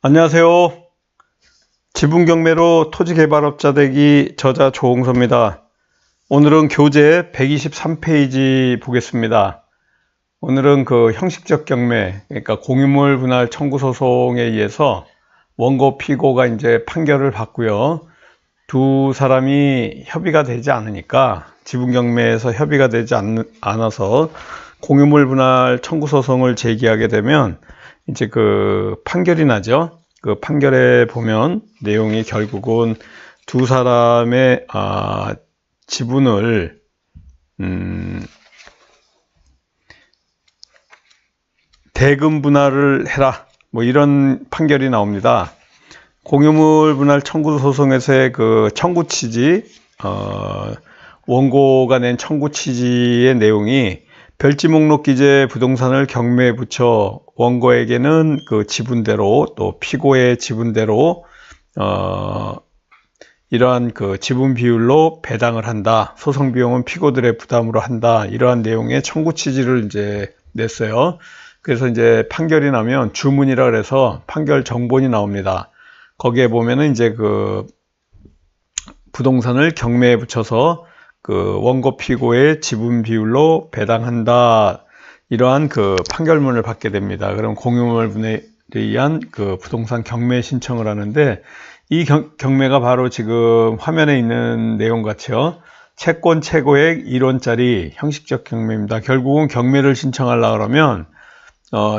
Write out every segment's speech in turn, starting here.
안녕하세요. 지분경매로 토지개발업자 되기 저자 조홍서입니다. 오늘은 교재 123페이지 보겠습니다. 오늘은 그 형식적 경매, 그러니까 공유물 분할 청구 소송에 의해서 원고 피고가 이제 판결을 받고요. 두 사람이 협의가 되지 않으니까 지분경매에서 협의가 되지 않아서 공유물 분할 청구 소송을 제기하게 되면 이제 그 판결이 나죠. 그 판결에 보면 내용이 결국은 두 사람의 지분을 대금 분할을 해라, 뭐 이런 판결이 나옵니다. 공유물 분할 청구 소송에서의 그 청구 취지, 원고가 낸 청구 취지의 내용이 별지 목록 기재 부동산을 경매에 붙여 원고에게는 그 지분대로 또 피고의 지분대로 이러한 그 지분 비율로 배당을 한다. 소송 비용은 피고들의 부담으로 한다. 이러한 내용의 청구 취지를 이제 냈어요. 그래서 이제 판결이 나면 주문이라 그래서 판결 정본이 나옵니다. 거기에 보면은 이제 그 부동산을 경매에 붙여서 그 원고 피고의 지분 비율로 배당한다. 이러한 그 판결문을 받게 됩니다. 그럼 공유물 분할에 의한 그 부동산 경매 신청을 하는데 이 경매가 바로 지금 화면에 있는 내용 같이요. 채권 최고액 1원짜리 형식적 경매입니다. 결국은 경매를 신청하려고 그러면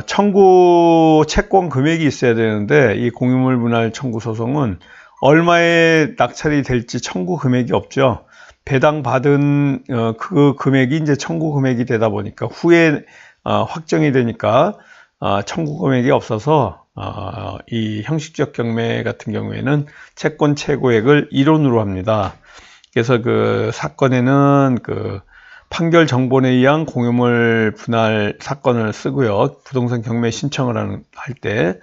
청구 채권 금액이 있어야 되는데 이 공유물 분할 청구 소송은 얼마에 낙찰이 될지 청구 금액이 없죠. 배당받은 그 금액이 이제 청구 금액이 되다 보니까 후에 확정이 되니까 청구 금액이 없어서 이 형식적 경매 같은 경우에는 채권 최고액을 1원으로 합니다. 그래서 그 사건에는 그 판결 정본에 의한 공유물 분할 사건을 쓰고요. 부동산 경매 신청을 할 때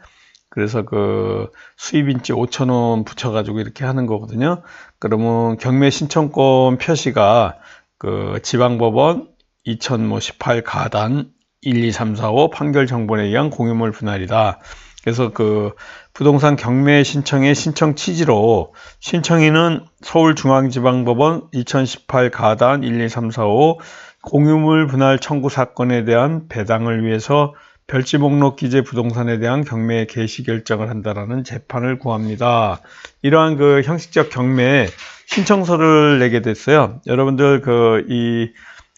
그래서 그 수입인지 5,000원 붙여가지고 이렇게 하는 거거든요. 그러면 경매 신청권 표시가 그 지방법원 2018 가단 1, 2, 3, 4, 5 판결 정본에 의한 공유물 분할이다. 그래서 그 부동산 경매 신청의 신청 취지로 신청인은 서울중앙지방법원 2018 가단 1, 2, 3, 4, 5 공유물 분할 청구 사건에 대한 배당을 위해서 별지 목록 기재 부동산에 대한 경매 개시 결정을 한다라는 재판을 구합니다. 이러한 그 형식적 경매 신청서를 내게 됐어요. 여러분들 그 이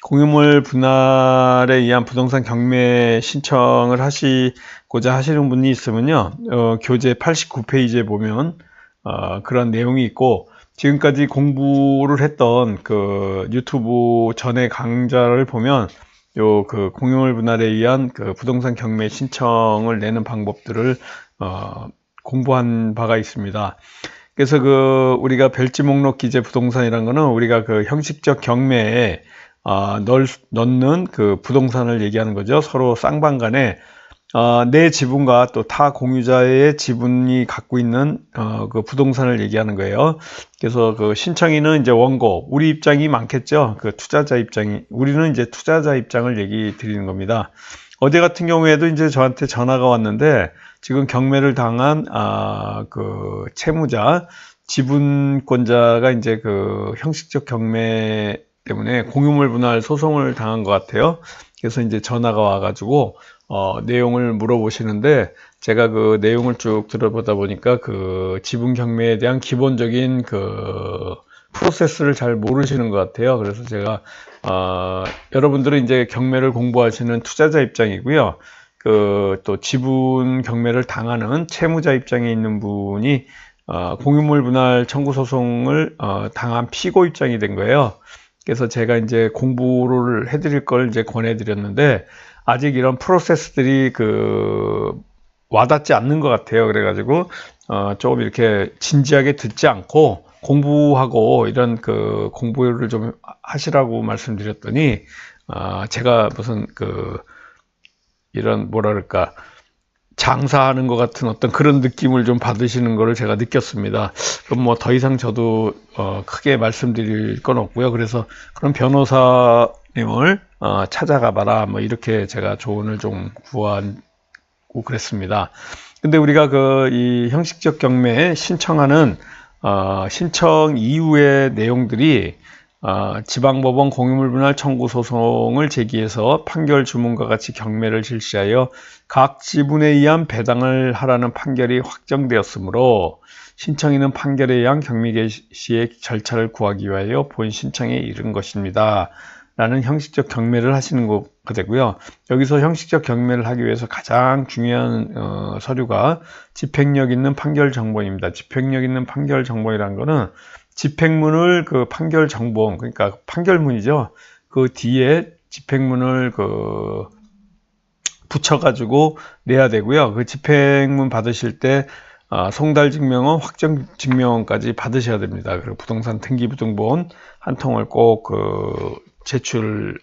공유물 분할에 의한 부동산 경매 신청을 하시고자 하시는 분이 있으면요, 교재 89페이지에 보면 그런 내용이 있고, 지금까지 공부를 했던 그 유튜브 전에 강좌를 보면 요 그 공유물 분할에 의한 그 부동산 경매 신청을 내는 방법들을 공부한 바가 있습니다. 그래서 그 우리가 별지 목록 기재 부동산이란 거는 우리가 그 형식적 경매에 넣는 그 부동산을 얘기하는 거죠. 서로 쌍방간에 내 지분과 또 타 공유자의 지분이 갖고 있는 그 부동산을 얘기하는 거예요. 그래서 그 신청인은 이제 원고, 우리 입장이 많겠죠. 그 투자자 입장이, 우리는 이제 투자자 입장을 얘기 드리는 겁니다. 어제 같은 경우에도 이제 저한테 전화가 왔는데 지금 경매를 당한 그 채무자, 지분권자가 이제 그 형식적 경매 때문에 공유물 분할 소송을 당한 것 같아요. 그래서 이제 전화가 와가지고 내용을 물어보시는데 제가 그 내용을 쭉 들어보다 보니까 그 지분 경매에 대한 기본적인 그 프로세스를 잘 모르시는 것 같아요. 그래서 제가 여러분들은 이제 경매를 공부하시는 투자자 입장이고요. 그 또 지분 경매를 당하는 채무자 입장에 있는 분이 공유물 분할 청구 소송을 당한 피고 입장이 된 거예요. 그래서 제가 이제 공부를 해드릴 걸 이제 권해드렸는데 아직 이런 프로세스들이 그 와닿지 않는 것 같아요. 그래가지고 조금 이렇게 진지하게 듣지 않고 공부하고 이런 그 공부를 좀 하시라고 말씀드렸더니 제가 무슨 그 이런 뭐랄까 장사하는 것 같은 어떤 그런 느낌을 좀 받으시는 거를 제가 느꼈습니다. 그럼 뭐 더 이상 저도 크게 말씀드릴 건 없고요. 그래서 그런 변호사님을 찾아가 봐라, 뭐 이렇게 제가 조언을 좀 구하고 그랬습니다. 근데 우리가 이 형식적 경매 신청하는 신청 이후의 내용들이 지방법원 공유물분할 청구 소송을 제기해서 판결 주문과 같이 경매를 실시하여 각 지분에 의한 배당을 하라는 판결이 확정되었으므로 신청인은 판결에 의한 경매 개시의 절차를 구하기 위하여 본 신청에 이른 것입니다. 라는 형식적 경매를 하시는 거가 되고요. 여기서 형식적 경매를 하기 위해서 가장 중요한 서류가 집행력 있는 판결 정본입니다. 집행력 있는 판결 정본이라는 거는 집행문을 판결 정본, 그러니까 판결문이죠. 그 뒤에 집행문을 붙여가지고 내야 되고요. 그 집행문 받으실 때 송달증명원, 확정증명원까지 받으셔야 됩니다. 그리고 부동산 등기부등본 한 통을 꼭 제출하셔야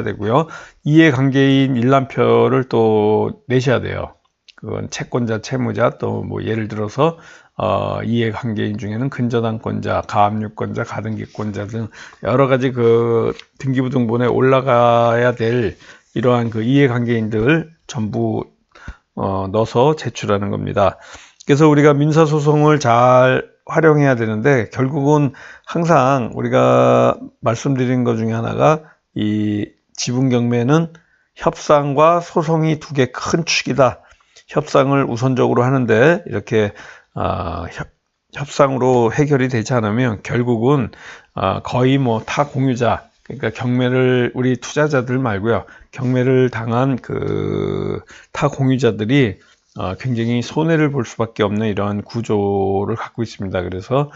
되고요. 이해관계인 일람표를 또 내셔야 돼요. 그건 채권자, 채무자, 또 뭐 예를 들어서 이해관계인 중에는 근저당권자, 가압류권자, 가등기권자 등 여러 가지 등기부등본에 올라가야 될 이러한 이해관계인들 전부 넣어서 제출하는 겁니다. 그래서 우리가 민사소송을 잘 활용해야 되는데 결국은 항상 우리가 말씀드린 것 중에 하나가 이 지분경매는 협상과 소송이 두 개 큰 축이다. 협상을 우선적으로 하는데 이렇게 협상으로 해결이 되지 않으면 결국은 거의 뭐 타 공유자, 그러니까 경매를 우리 투자자들 말고요, 경매를 당한 타 공유자들이 굉장히 손해를 볼 수밖에 없는 이러한 구조를 갖고 있습니다. 그래서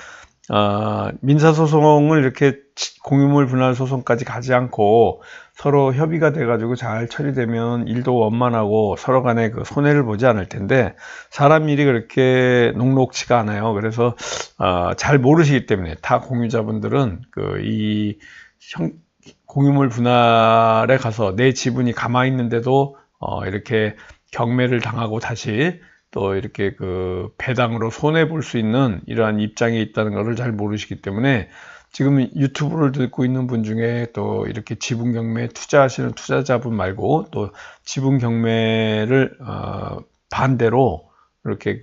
민사소송을 이렇게 공유물 분할 소송까지 가지 않고 서로 협의가 돼가지고 잘 처리되면 일도 원만하고 서로 간에 손해를 보지 않을 텐데 사람 일이 그렇게 녹록지가 않아요. 그래서 잘 모르시기 때문에 타 공유자분들은 이 공유물 분할에 가서 내 지분이 가만히 있는데도 이렇게 경매를 당하고 다시 또 이렇게 배당으로 손해 볼 수 있는 이러한 입장에 있다는 것을 잘 모르시기 때문에 지금 유튜브를 듣고 있는 분 중에 또 이렇게 지분 경매에 투자하시는 투자자분 말고 또 지분 경매를 반대로 이렇게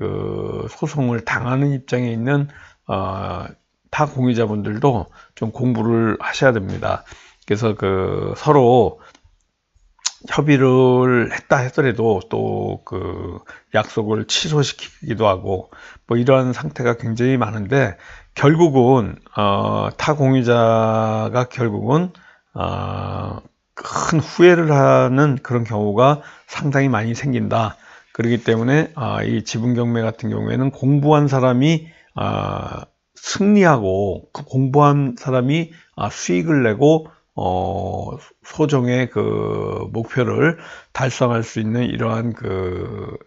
소송을 당하는 입장에 있는 타 공유자분들도 좀 공부를 하셔야 됩니다. 그래서 서로 협의를 했다 하더라도 또 약속을 취소시키기도 하고 뭐 이러한 상태가 굉장히 많은데 결국은 타 공유자가 결국은 큰 후회를 하는 그런 경우가 상당히 많이 생긴다. 그렇기 때문에 이 지분 경매 같은 경우에는 공부한 사람이 승리하고 그 공부한 사람이 수익을 내고 소정의 목표를 달성할 수 있는 이러한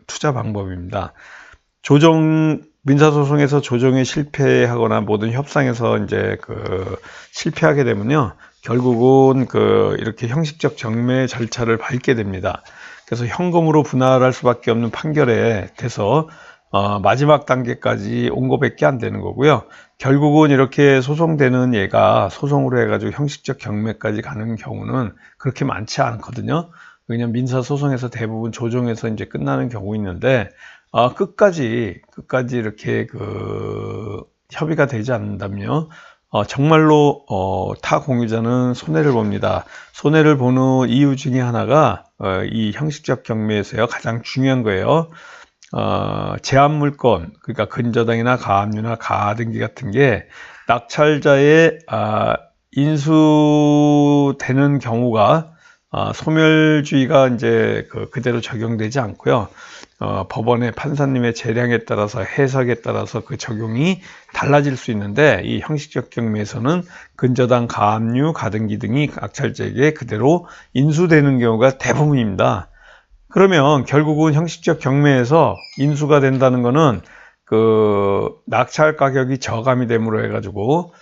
투자 방법입니다. 민사소송에서 조정에 실패하거나 모든 협상에서 이제 실패하게 되면요, 결국은 이렇게 형식적 경매 절차를 밟게 됩니다. 그래서 현금으로 분할할 수밖에 없는 판결에 돼서 마지막 단계까지 온 것밖에 안 되는 거고요. 결국은 이렇게 소송되는 예가 소송으로 해가지고 형식적 경매까지 가는 경우는 그렇게 많지 않거든요. 왜냐면 민사소송에서 대부분 조정에서 이제 끝나는 경우 있는데 끝까지 이렇게 협의가 되지 않는다면 정말로 타 공유자는 손해를 봅니다. 손해를 보는 이유 중에 하나가 이 형식적 경매에서요, 가장 중요한 거예요. 제한물권, 그러니까 근저당이나 가압류나 가등기 같은 게 낙찰자의 인수되는 경우가 소멸주의가 이제 그대로 적용되지 않고요. 법원의 판사님의 재량에 따라서 해석에 따라서 그 적용이 달라질 수 있는데 이 형식적 경매에서는 근저당, 가압류, 가등기 등이 낙찰자에게 그대로 인수되는 경우가 대부분입니다. 그러면 결국은 형식적 경매에서 인수가 된다는 것은 낙찰 가격이 저감이 됨으로 해가지고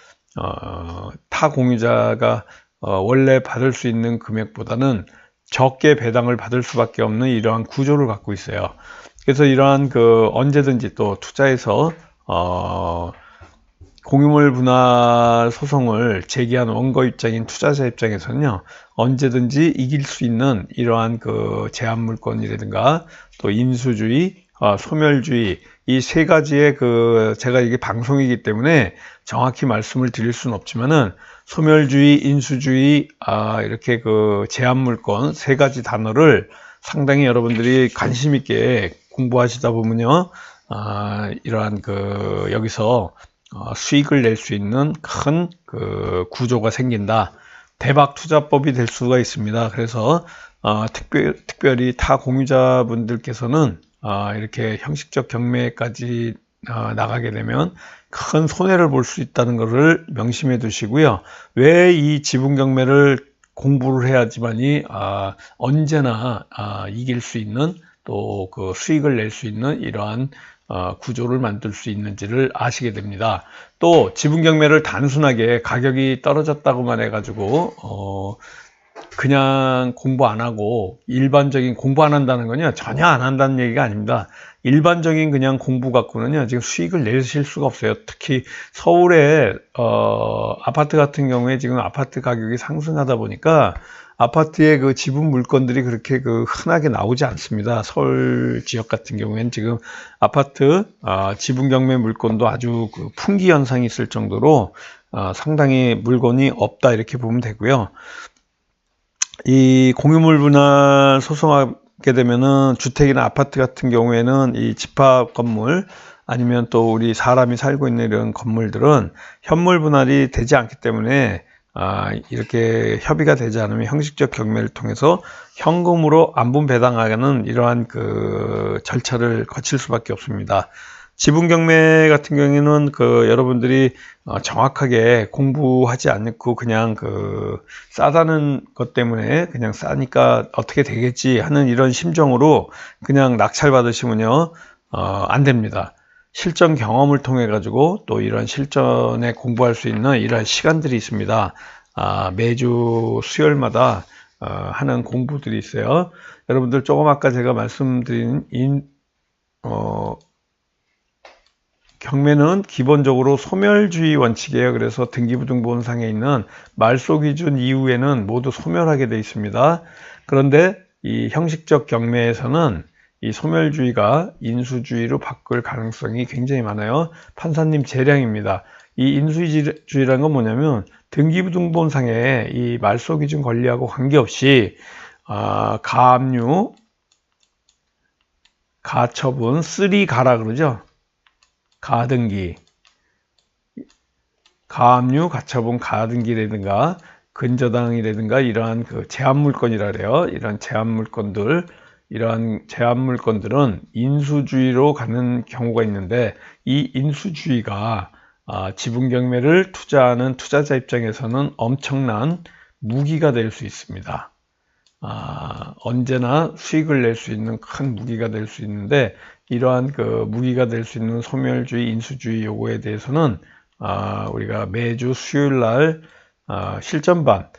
타 공유자가 원래 받을 수 있는 금액보다는 적게 배당을 받을 수밖에 없는 이러한 구조를 갖고 있어요. 그래서 이러한 언제든지 또 투자해서 공유물 분할 소송을 제기한 원고 입장인 투자자 입장에서는요, 언제든지 이길 수 있는 이러한 제한물권이라든가 또 인수주의, 소멸주의, 이 세 가지의 제가 이게 방송이기 때문에 정확히 말씀을 드릴 수는 없지만은, 소멸주의, 인수주의, 이렇게 제한물권 세 가지 단어를 상당히 여러분들이 관심 있게 공부하시다 보면요, 이러한 여기서 수익을 낼 수 있는 큰 구조가 생긴다. 대박 투자법이 될 수가 있습니다. 그래서 특별히 타 공유자분들께서는 이렇게 형식적 경매까지 나가게 되면 큰 손해를 볼 수 있다는 것을 명심해 두시고요. 왜 이 지분 경매를 공부를 해야지만이 언제나 이길 수 있는, 또 수익을 낼 수 있는 이러한 구조를 만들 수 있는지를 아시게 됩니다. 또 지분 경매를 단순하게 가격이 떨어졌다고만 해가지고 그냥 공부 안 하고, 일반적인 공부 안 한다는 건요, 전혀 안 한다는 얘기가 아닙니다. 일반적인 그냥 공부 갖고는요, 지금 수익을 내실 수가 없어요. 특히 서울의 아파트 같은 경우에 지금 아파트 가격이 상승하다 보니까 아파트의 지분 물건들이 그렇게 흔하게 나오지 않습니다. 서울 지역 같은 경우에는 지금 아파트 지분 경매 물건도 아주 풍기 현상이 있을 정도로 상당히 물건이 없다, 이렇게 보면 되고요. 이 공유물 분할 소송하게 되면은 주택이나 아파트 같은 경우에는 이 집합 건물, 아니면 또 우리 사람이 살고 있는 이런 건물들은 현물 분할이 되지 않기 때문에 이렇게 협의가 되지 않으면 형식적 경매를 통해서 현금으로 안분 배당하는 이러한 절차를 거칠 수밖에 없습니다. 지분 경매 같은 경우에는 여러분들이 정확하게 공부하지 않고 그냥 싸다는 것 때문에 그냥 싸니까 어떻게 되겠지 하는 이런 심정으로 그냥 낙찰 받으시면요, 안 됩니다. 실전 경험을 통해 가지고 또 이런 실전에 공부할 수 있는 이런 시간들이 있습니다. 매주 수요일마다 하는 공부들이 있어요. 여러분들 조금 아까 제가 말씀드린 경매는 기본적으로 소멸주의 원칙이에요. 그래서 등기부등본상에 있는 말소 기준 이후에는 모두 소멸하게 되어 있습니다. 그런데 이 형식적 경매에서는 이 소멸주의가 인수주의로 바꿀 가능성이 굉장히 많아요. 판사님 재량입니다. 이 인수주의라는 건 뭐냐면, 등기부등본상에 이 말소 기준 권리하고 관계없이 가압류, 가처분, 쓰리가라 그러죠. 가등기, 가압류, 가처분, 가등기라든가 근저당이라든가 이러한 제한물건이라 그래요. 이런 제한물건들, 이러한 제한물건들은 인수주의로 가는 경우가 있는데, 이 인수주의가 지분 경매를 투자하는 투자자 입장에서는 엄청난 무기가 될 수 있습니다. 언제나 수익을 낼 수 있는 큰 무기가 될 수 있는데, 이러한 무기가 될 수 있는 소멸주의, 인수주의 요구에 대해서는 우리가 매주 수요일 날 실전반,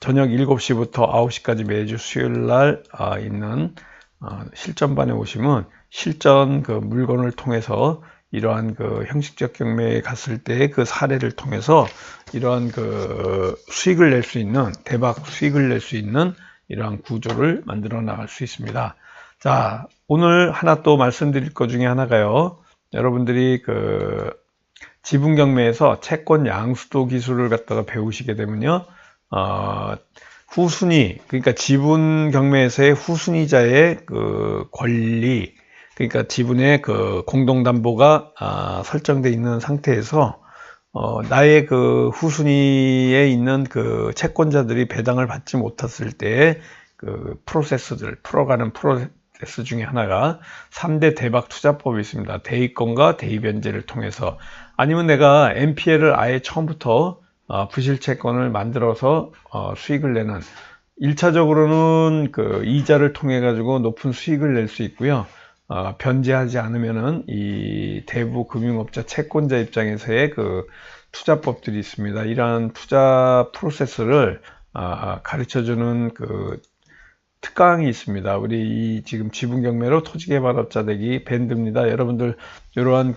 저녁 7시부터 9시까지 매주 수요일 날 있는 실전반에 오시면 실전 물건을 통해서 이러한 형식적 경매에 갔을 때 사례를 통해서 이러한 수익을 낼 수 있는, 대박 수익을 낼 수 있는 이러한 구조를 만들어 나갈 수 있습니다. 자, 오늘 하나 또 말씀드릴 것 중에 하나가요, 여러분들이 지분 경매에서 채권 양수도 기술을 갖다가 배우시게 되면요, 후순위, 그러니까 지분 경매에서의 후순위자의 권리, 그러니까 지분의 공동담보가 설정되어 있는 상태에서 나의 후순위에 있는 채권자들이 배당을 받지 못했을 때의 프로세스들, 풀어가는 프로세스 중에 하나가 3대 대박 투자법이 있습니다. 대입권과 대입연재를 통해서, 아니면 내가 NPL을 아예 처음부터 부실채권을 만들어서 수익을 내는, 1차적으로는 이자를 통해 가지고 높은 수익을 낼 수 있고요. 변제하지 않으면은 이 대부 금융업자 채권자 입장에서의 투자법들이 있습니다. 이러한 투자 프로세스를 가르쳐주는 특강이 있습니다. 우리 이 지금 지분 경매로 토지개발업자 되기 밴드입니다. 여러분들 이러한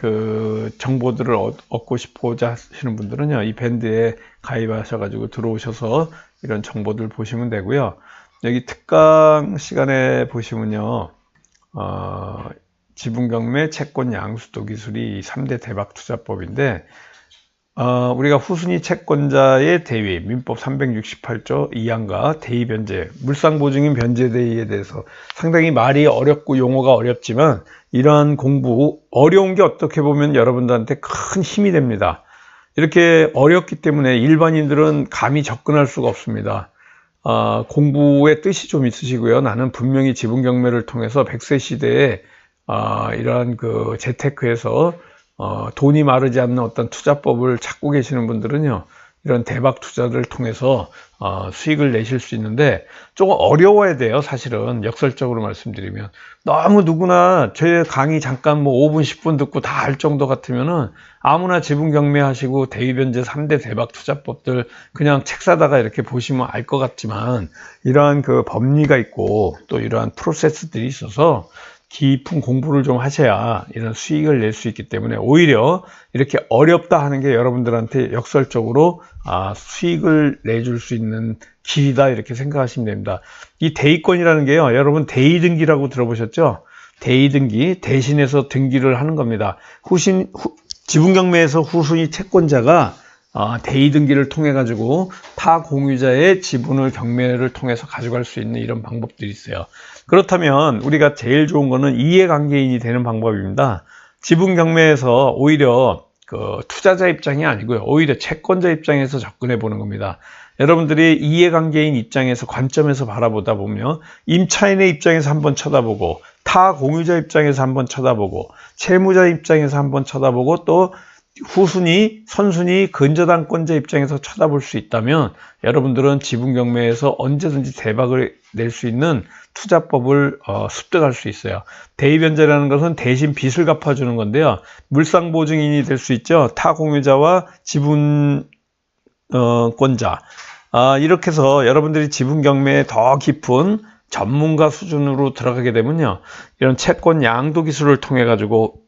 정보들을 얻고 싶고자 하시는 분들은요, 이 밴드에 가입하셔가지고 들어오셔서 이런 정보들 보시면 되고요. 여기 특강 시간에 보시면요, 지분 경매, 채권 양수도 기술이 3대 대박 투자법인데, 우리가 후순위 채권자의 대위, 민법 368조 2항과 대위 변제, 물상 보증인 변제 대위에 대해서 상당히 말이 어렵고 용어가 어렵지만, 이러한 공부, 어려운 게 어떻게 보면 여러분들한테 큰 힘이 됩니다. 이렇게 어렵기 때문에 일반인들은 감히 접근할 수가 없습니다. 공부의 뜻이 좀 있으시고요. 나는 분명히 지분 경매를 통해서 100세 시대에 이러한 그 재테크에서 돈이 마르지 않는 어떤 투자법을 찾고 계시는 분들은요, 이런 대박 투자를 통해서 수익을 내실 수 있는데, 조금 어려워야 돼요. 사실은 역설적으로 말씀드리면 너무 누구나 제 강의 잠깐 뭐 5분 10분 듣고 다 알 정도 같으면은 아무나 지분 경매 하시고 대위변제 3대 대박 투자법들 그냥 책 사다가 이렇게 보시면 알 것 같지만, 이러한 그 법리가 있고 또 이러한 프로세스들이 있어서 깊은 공부를 좀 하셔야 이런 수익을 낼 수 있기 때문에, 오히려 이렇게 어렵다 하는 게 여러분들한테 역설적으로 수익을 내줄 수 있는 길이다, 이렇게 생각하시면 됩니다. 이 대위권이라는 게요, 여러분 대위등기라고 들어보셨죠? 대위등기, 대신해서 등기를 하는 겁니다. 지분경매에서 후순위 채권자가 대위등기를 통해 가지고 타 공유자의 지분을 경매를 통해서 가져갈 수 있는 이런 방법들이 있어요. 그렇다면 우리가 제일 좋은 거는 이해관계인이 되는 방법입니다. 지분 경매에서 오히려 그 투자자 입장이 아니고요, 오히려 채권자 입장에서 접근해 보는 겁니다. 여러분들이 이해관계인 입장에서 관점에서 바라보다 보면 임차인의 입장에서 한번 쳐다보고, 타 공유자 입장에서 한번 쳐다보고, 채무자 입장에서 한번 쳐다보고, 또 후순위, 선순위, 근저당권자 입장에서 쳐다볼 수 있다면 여러분들은 지분 경매에서 언제든지 대박을 낼 수 있는 투자법을 습득할 수 있어요. 대위변제라는 것은 대신 빚을 갚아주는 건데요, 물상보증인이 될 수 있죠. 타 공유자와 지분 권자. 이렇게 해서 여러분들이 지분 경매에 더 깊은 전문가 수준으로 들어가게 되면요, 이런 채권 양도 기술을 통해 가지고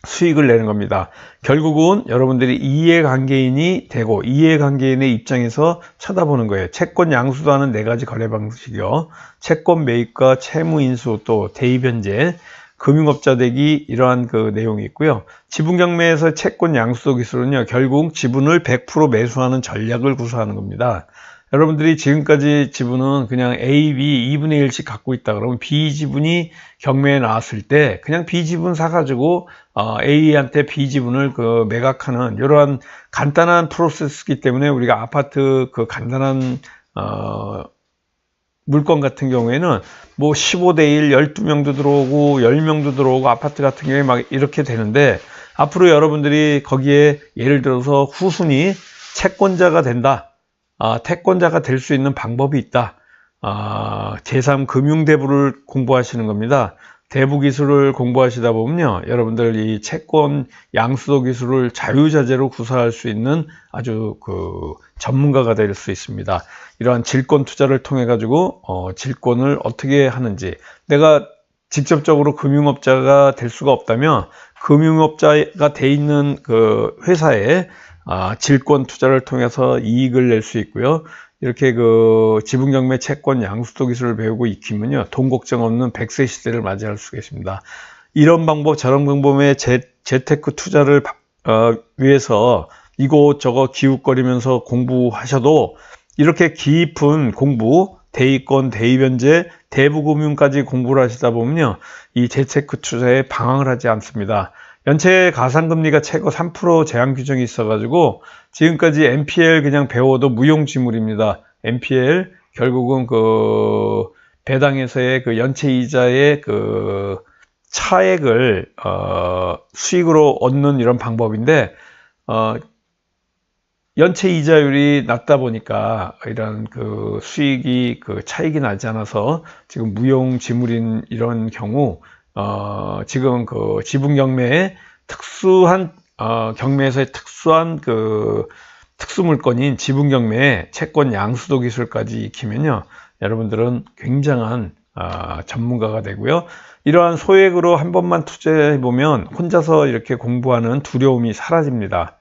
수익을 내는 겁니다. 결국은 여러분들이 이해관계인이 되고, 이해관계인의 입장에서 쳐다보는 거예요. 채권 양수도 하는 4가지 거래 방식이요, 채권 매입과 채무 인수, 또 대위 변제, 금융업자 되기, 이러한 그 내용이 있고요. 지분 경매에서 채권 양수도 기술은요, 결국 지분을 100% 매수하는 전략을 구사하는 겁니다. 여러분들이 지금까지 지분은 그냥 A, B 2분의 1씩 갖고 있다 그러면 B 지분이 경매에 나왔을 때 그냥 B 지분 사가지고 A한테 B 지분을 그 매각하는 이러한 간단한 프로세스이기 때문에, 우리가 아파트 그 간단한 물건 같은 경우에는 뭐 15대 1, 12명도 들어오고 10명도 들어오고 아파트 같은 경우에 막 이렇게 되는데, 앞으로 여러분들이 거기에 예를 들어서 후순위 채권자가 된다, 태권자가 될 수 있는 방법이 있다, 제3금융대부를 공부하시는 겁니다. 대부 기술을 공부하시다 보면요, 여러분들 이 채권 양수도 기술을 자유자재로 구사할 수 있는 아주 그 전문가가 될 수 있습니다. 이러한 질권 투자를 통해 가지고 질권을 어떻게 하는지, 내가 직접적으로 금융업자가 될 수가 없다면 금융업자가 돼 있는 그 회사에 질권 투자를 통해서 이익을 낼 수 있고요. 이렇게 그 지분 경매 채권 양수도 기술을 배우고 익히면요, 돈 걱정 없는 100세 시대를 맞이할 수가 있습니다. 이런 방법, 저런 방법의 재테크 투자를 위해서 이곳저곳 기웃거리면서 공부하셔도, 이렇게 깊은 공부, 대위권, 대위변제, 대부금융까지 공부를 하시다 보면요, 이 재테크 투자에 방황을 하지 않습니다. 연체 가상금리가 최고 3% 제한 규정이 있어가지고 지금까지 NPL 그냥 배워도 무용지물입니다. NPL 결국은 그 배당에서의 그 연체 이자의 그 차액을 수익으로 얻는 이런 방법인데, 연체 이자율이 낮다 보니까 이런 그 수익이 그 차익이 나지 않아서 지금 무용지물인 이런 경우, 지금 그 지분 경매에 특수한 경매에서의 특수한 그 특수 물건인 지분 경매에 채권 양수도 기술까지 익히면요, 여러분들은 굉장한 전문가가 되고요. 이러한 소액으로 한 번만 투자해 보면 혼자서 이렇게 공부하는 두려움이 사라집니다.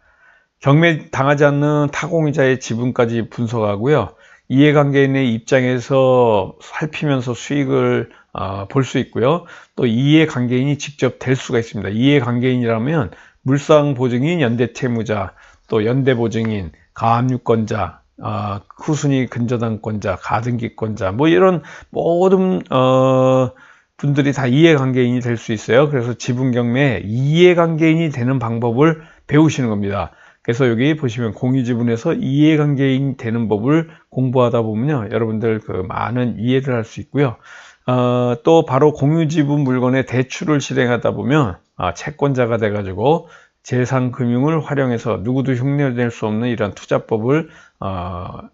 경매 당하지 않는 타공이자의 지분까지 분석하고요, 이해관계인의 입장에서 살피면서 수익을 볼 수 있고요. 또 이해관계인이 직접 될 수가 있습니다. 이해관계인이라면 물상보증인, 연대채무자, 또 연대보증인, 가압류권자, 후순위 근저당권자, 가등기권자, 뭐 이런 모든 분들이 다 이해관계인이 될 수 있어요. 그래서 지분경매에 이해관계인이 되는 방법을 배우시는 겁니다. 그래서 여기 보시면 공유지분에서 이해관계인 되는 법을 공부하다 보면요, 여러분들 그 많은 이해를 할 수 있고요. 또 바로 공유지분 물건의 대출을 실행하다 보면 채권자가 돼가지고 재산금융을 활용해서 누구도 흉내낼 수 없는 이런 투자법을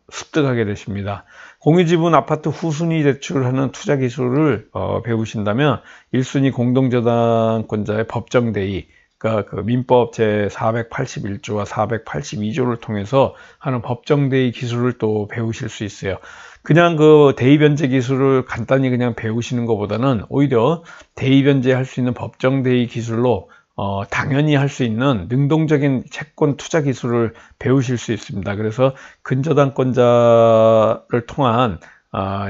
습득하게 되십니다. 공유지분 아파트 후순위 대출을 하는 투자 기술을 배우신다면 1순위 공동저당권자의 법정대의, 그러니까 그 민법 제 481조와 482조를 통해서 하는 법정대의 기술을 또 배우실 수 있어요. 그냥 그 대의변제 기술을 간단히 그냥 배우시는 것보다는 오히려 대의변제 할 수 있는 법정대의 기술로 당연히 할 수 있는 능동적인 채권 투자 기술을 배우실 수 있습니다. 그래서 근저당권자를 통한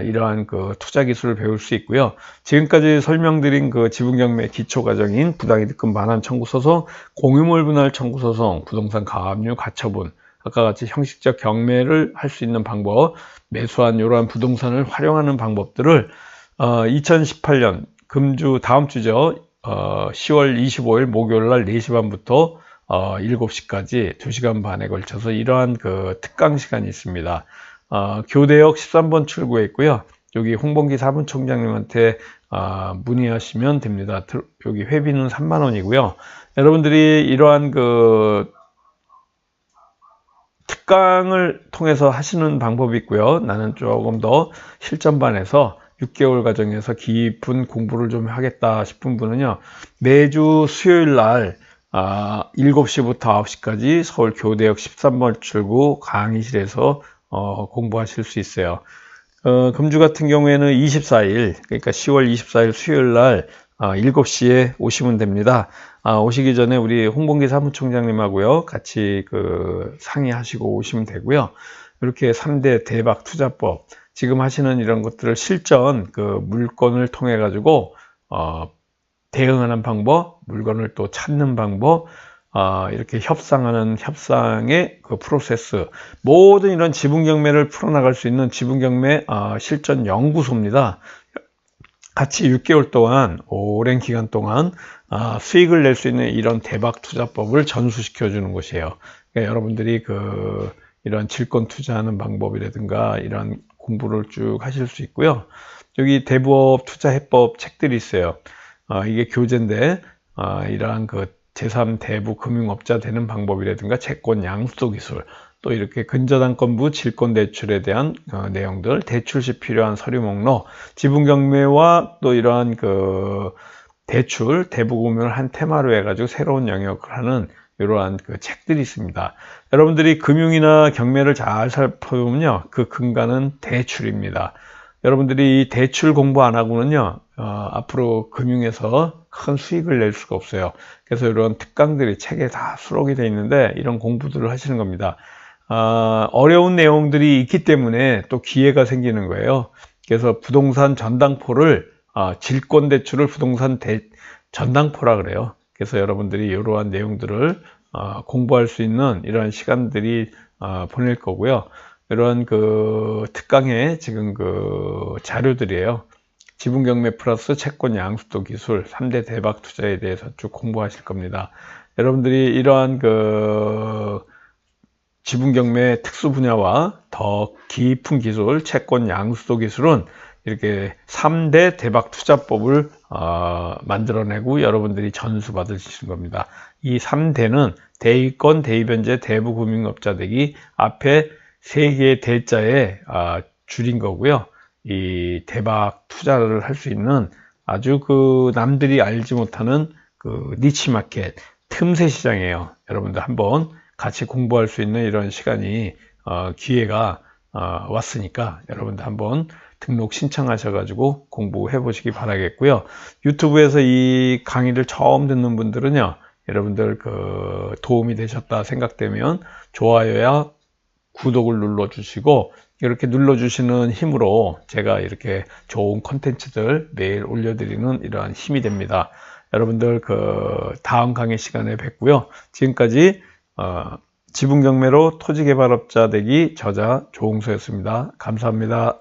이러한 그 투자 기술을 배울 수 있고요. 지금까지 설명드린 그 지분경매 기초 과정인 부당이득금 반환 청구 소송, 공유물 분할 청구 소송, 부동산 가압류 가처분, 아까 같이 형식적 경매를 할 수 있는 방법, 매수한 이러한 부동산을 활용하는 방법들을 2018년 금주 다음 주죠. 10월 25일 목요일 날 4시 반부터 7시까지 2시간 반에 걸쳐서 이러한 그 특강 시간이 있습니다. 교대역 13번 출구에 있고요. 여기 홍범기 사무총장님한테 문의하시면 됩니다. 여기 회비는 3만 원이고요. 여러분들이 이러한 그 특강을 통해서 하시는 방법이 있고요. 나는 조금 더 실전반에서 6개월 과정에서 깊은 공부를 좀 하겠다 싶은 분은요, 매주 수요일 날 7시부터 9시까지 서울 교대역 13번 출구 강의실에서 공부하실 수 있어요. 금주 같은 경우에는 24일, 그러니까 10월 24일 수요일 날 7시에 오시면 됩니다. 오시기 전에 우리 홍범기 사무총장님하고요, 같이 그 상의하시고 오시면 되고요. 이렇게 3대 대박 투자법, 지금 하시는 이런 것들을 실전 그 물건을 통해 가지고 대응하는 방법, 물건을 또 찾는 방법, 이렇게 협상하는 협상의 그 프로세스, 모든 이런 지분경매를 풀어나갈 수 있는 지분경매 실전 연구소입니다. 같이 6개월 동안, 오랜 기간 동안 수익을 낼 수 있는 이런 대박 투자법을 전수시켜 주는 곳이에요. 그러니까 여러분들이 이런 질권 투자하는 방법이라든가 이런 공부를 쭉 하실 수 있고요. 여기 대부업 투자해법 책들이 있어요. 이게 교재인데 이러한 그 제3대부 금융업자 되는 방법이라든가 채권 양수도 기술, 또 이렇게 근저당권부 질권대출에 대한 내용들, 대출 시 필요한 서류 목록, 지분경매와 또 이러한 그 대출, 대부금융을 한 테마로 해가지고 새로운 영역을 하는 이러한 그 책들이 있습니다. 여러분들이 금융이나 경매를 잘 살펴보면요, 그 근간은 대출입니다. 여러분들이 이 대출 공부 안 하고는요, 앞으로 금융에서 큰 수익을 낼 수가 없어요. 그래서 이런 특강들이 책에 다 수록이 되어 있는데 이런 공부들을 하시는 겁니다. 어려운 내용들이 있기 때문에 또 기회가 생기는 거예요. 그래서 부동산 전당포를 질권 대출을 부동산 전당포라 그래요. 그래서 여러분들이 이러한 내용들을 공부할 수 있는 이러한 시간들이 보낼 거고요. 이런 그 특강의 지금 그 자료들이에요. 지분경매 플러스 채권 양수도 기술 3대 대박 투자에 대해서 쭉 공부하실 겁니다. 여러분들이 이러한 그 지분경매 특수 분야와 더 깊은 기술, 채권 양수도 기술은 이렇게 3대 대박 투자법을 만들어내고 여러분들이 전수 받으시는 겁니다. 이 3대는 대의권, 대의변제, 대부금융업자 되기, 앞에 3개의 대자에 줄인 거고요. 이 대박 투자를 할 수 있는 아주 그 남들이 알지 못하는 그 니치 마켓, 틈새 시장이에요. 여러분들 한번 같이 공부할 수 있는 이런 시간이 기회가 왔으니까 여러분들 한번 등록 신청하셔가지고 공부해 보시기 바라겠고요. 유튜브에서 이 강의를 처음 듣는 분들은요, 여러분들 그 도움이 되셨다 생각되면 좋아요야 구독을 눌러 주시고 이렇게 눌러주시는 힘으로 제가 이렇게 좋은 콘텐츠들 매일 올려드리는 이러한 힘이 됩니다. 여러분들 다음 강의 시간에 뵙고요. 지금까지 지분경매로 토지개발업자 되기 저자 조홍수였습니다. 감사합니다.